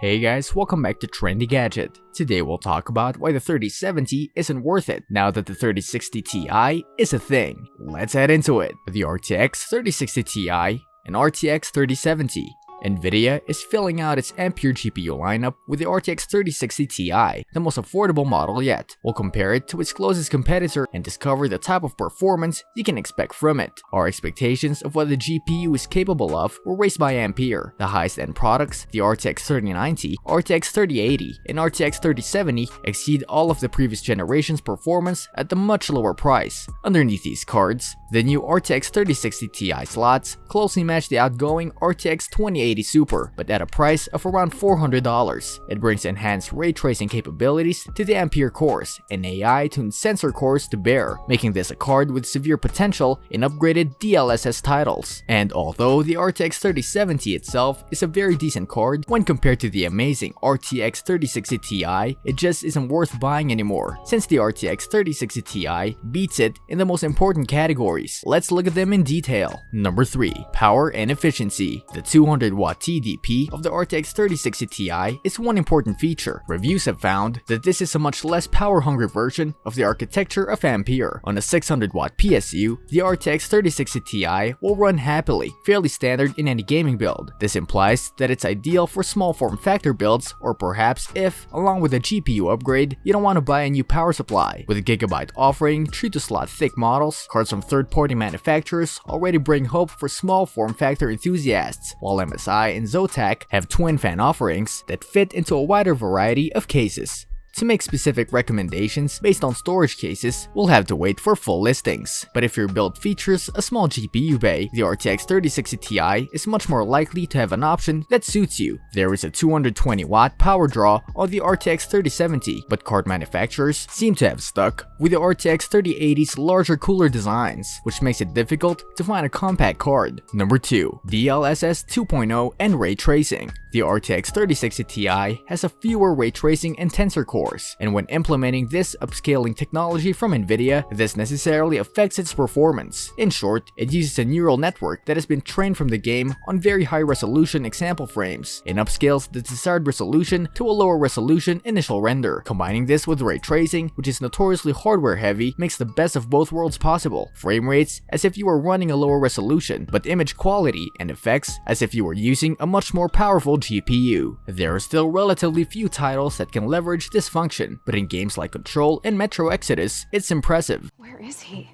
Hey guys, welcome back to Trendy Gadget. Today we'll talk about why the 3070 isn't worth it now that the 3060 Ti is a thing. Let's head into it. The RTX 3060 Ti and RTX 3070. Nvidia is filling out its Ampere GPU lineup with the RTX 3060 Ti, the most affordable model yet. We'll compare it to its closest competitor and discover the type of performance you can expect from it. Our expectations of what the GPU is capable of were raised by Ampere. The highest end products, the RTX 3090, RTX 3080, and RTX 3070 exceed all of the previous generation's performance at a much lower price. Underneath these cards, the new RTX 3060 Ti slots closely match the outgoing RTX 2080 Super, but at a price of around $400. It brings enhanced ray tracing capabilities to the Ampere cores and AI-tuned sensor cores to bear, making this a card with severe potential in upgraded DLSS titles. And although the RTX 3070 itself is a very decent card, when compared to the amazing RTX 3060 Ti, it just isn't worth buying anymore, since the RTX 3060 Ti beats it in the most important categories. Let's look at them in detail. Number 3. Power and efficiency. The 200-watt TDP of the RTX 3060 Ti is one important feature. Reviews have found that this is a much less power-hungry version of the architecture of Ampere. On a 600-watt PSU, the RTX 3060 Ti will run happily, fairly standard in any gaming build. This implies that it's ideal for small form factor builds, or perhaps if, along with a GPU upgrade, you don't want to buy a new power supply. With Gigabyte offering true-to-slot thick models, cards from third-party manufacturers already bring hope for small form factor enthusiasts, while MSI and Zotac have twin fan offerings that fit into a wider variety of cases. To make specific recommendations based on storage cases, we'll have to wait for full listings. But if your build features a small GPU bay, the RTX 3060 Ti is much more likely to have an option that suits you. There is a 220-watt power draw on the RTX 3070, but card manufacturers seem to have stuck with the RTX 3080's larger, cooler designs, which makes it difficult to find a compact card. Number 2. DLSS 2.0 and ray tracing. The RTX 3060 Ti has a fewer ray tracing and tensor cores, and when implementing this upscaling technology from Nvidia, this necessarily affects its performance. In short, it uses a neural network that has been trained from the game on very high resolution example frames, and upscales the desired resolution to a lower resolution initial render. Combining this with ray tracing, which is notoriously hardware heavy, makes the best of both worlds possible. Frame rates as if you were running a lower resolution, but image quality and effects as if you were using a much more powerful GPU. There are still relatively few titles that can leverage this function, but in games like Control and Metro Exodus, it's impressive. Where is he?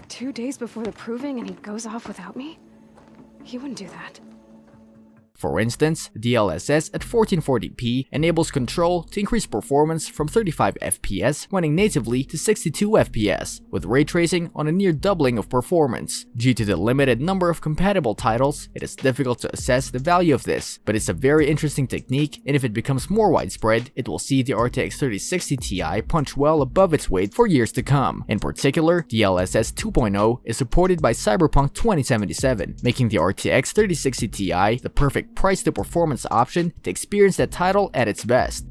2 days before the proving and he goes off without me? He wouldn't do that. For instance, DLSS at 1440p enables Control to increase performance from 35 FPS running natively to 62 FPS, with ray tracing on a near doubling of performance. Due to the limited number of compatible titles, it is difficult to assess the value of this, but it's a very interesting technique, and if it becomes more widespread, it will see the RTX 3060 Ti punch well above its weight for years to come. In particular, DLSS 2.0 is supported by Cyberpunk 2077, making the RTX 3060 Ti the perfect price to performance option to experience that title at its best.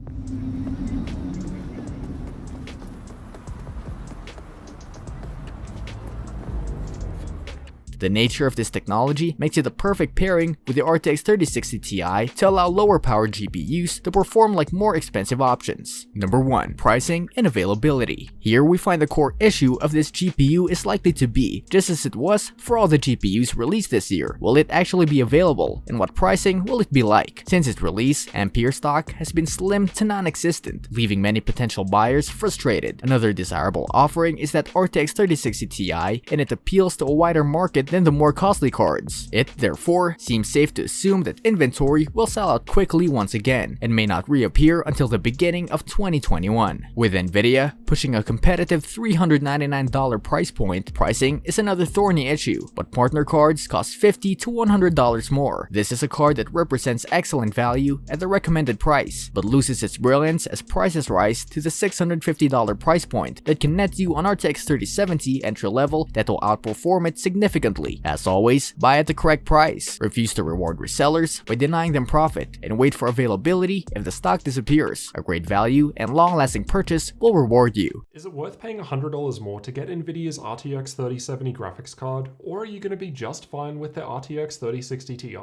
The nature of this technology makes it the perfect pairing with the RTX 3060 Ti to allow lower power GPUs to perform like more expensive options. Number 1. Pricing and availability. Here we find the core issue of this GPU is likely to be, just as it was for all the GPUs released this year, will it actually be available, and what pricing will it be like? Since its release, Ampere stock has been slim to non-existent, leaving many potential buyers frustrated. Another desirable offering is that RTX 3060 Ti, and it appeals to a wider market than the more costly cards. It, therefore, seems safe to assume that inventory will sell out quickly once again, and may not reappear until the beginning of 2021. With Nvidia pushing a competitive $399 price point, pricing is another thorny issue, but partner cards cost $50 to $100 more. This is a card that represents excellent value at the recommended price, but loses its brilliance as prices rise to the $650 price point that can net you an RTX 3070 entry level that will outperform it significantly. As always, buy at the correct price, refuse to reward resellers by denying them profit, and wait for availability if the stock disappears. A great value and long-lasting purchase will reward you. Is it worth paying $100 more to get Nvidia's RTX 3070 graphics card, or are you going to be just fine with the RTX 3060 Ti?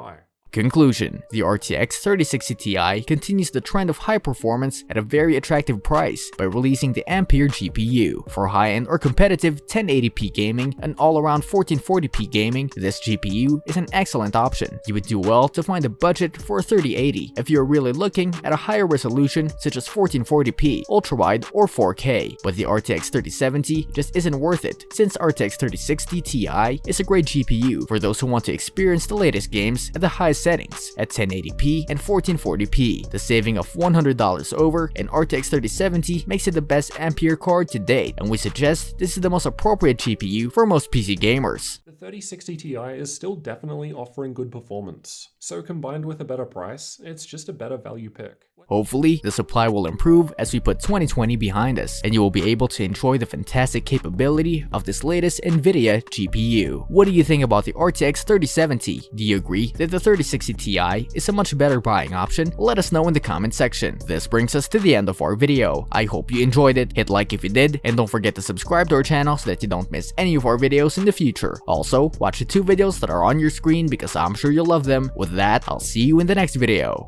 Conclusion: the RTX 3060 Ti continues the trend of high performance at a very attractive price by releasing the Ampere GPU. For high-end or competitive 1080p gaming and all-around 1440p gaming, this GPU is an excellent option. You would do well to find a budget for a 3080 if you're really looking at a higher resolution such as 1440p, ultra-wide, or 4K. But the RTX 3070 just isn't worth it, since RTX 3060 Ti is a great GPU for those who want to experience the latest games at the highest settings at 1080p and 1440p. The saving of $100 over an RTX 3070 makes it the best Ampere card to date, and we suggest this is the most appropriate GPU for most PC gamers. The 3060 Ti is still definitely offering good performance, so combined with a better price, it's just a better value pick. Hopefully, the supply will improve as we put 2020 behind us, and you will be able to enjoy the fantastic capability of this latest Nvidia GPU. What do you think about the RTX 3070? Do you agree that the 3060 Ti is a much better buying option? Let us know in the comment section. This brings us to the end of our video. I hope you enjoyed it. Hit like if you did, and don't forget to subscribe to our channel so that you don't miss any of our videos in the future. Also, watch the 2 videos that are on your screen because I'm sure you'll love them. With that, I'll see you in the next video.